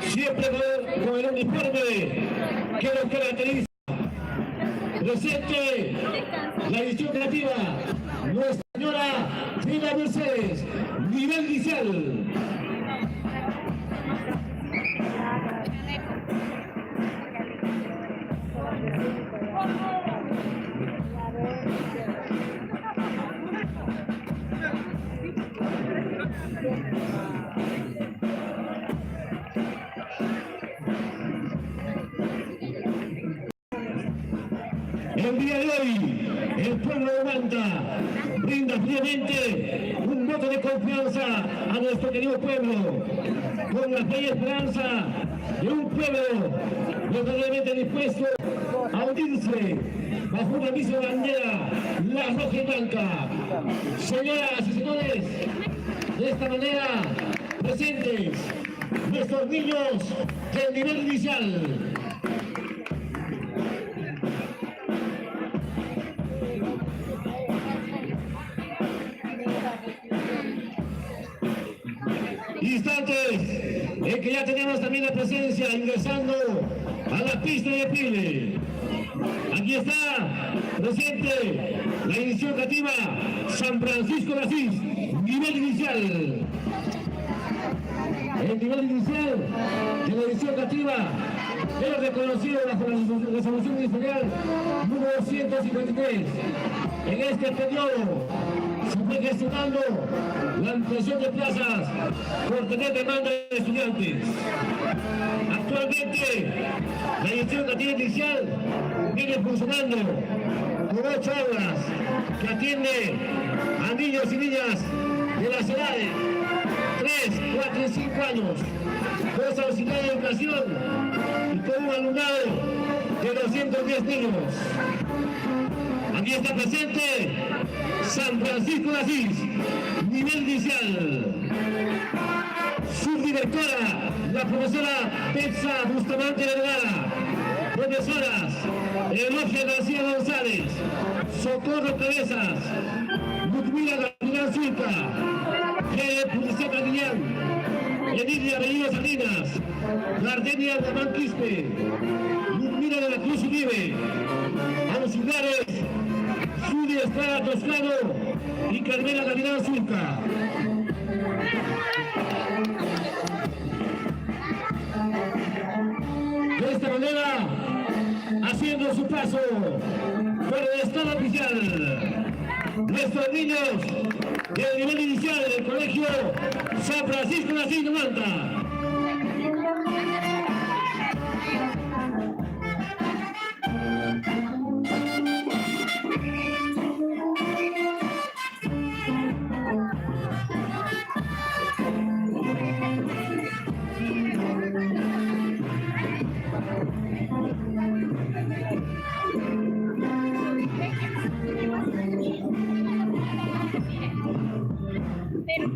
siempre con el uniforme que nos caracteriza. Presente la edición creativa, Nuestra Señora de las Mercedes, nivel inicial. El día de hoy, el pueblo de Manta brinda fríamente un voto de confianza a nuestro querido pueblo, con la fe y esperanza de un pueblo verdaderamente dispuesto a unirse bajo una misma bandera, la roja y blanca. Señoras y señores, de esta manera, presentes nuestros niños del nivel inicial. Instantes en que ya tenemos también la presencia ingresando a la pista de desfile. Aquí está presente la edición creativa San Francisco de Asís, nivel inicial. El nivel inicial de la edición creativa es reconocido bajo la resolución ministerial número 153. En este periodo se fue gestionando la ampliación de plazas por tener demanda de estudiantes. Actualmente, la edición creativa inicial viene funcionando con 8 aulas que atiende a niños y niñas de las edades 3, 4 y 5 años, 2 auxiliares de educación y con un alumnado de 210 niños. Aquí está presente San Francisco de Asís, nivel inicial. Subdirectora, la profesora Betsa Bustamante Vergara. Profesoras, Elogia García González, Socorro Cabezas, Ludmila Gavilán Zulca, Publicidad Cardillán, Enilia Bellido Salinas, Gardenia Altamán Quispe, Ludmila de la Cruz Uribe, auxiliares, Judy Estrada Toscano y Carmela Gavilán Zulca. De esta manera, haciendo su paso por el estado oficial, nuestros niños del nivel inicial del colegio San Francisco de Asís de Manta. Pero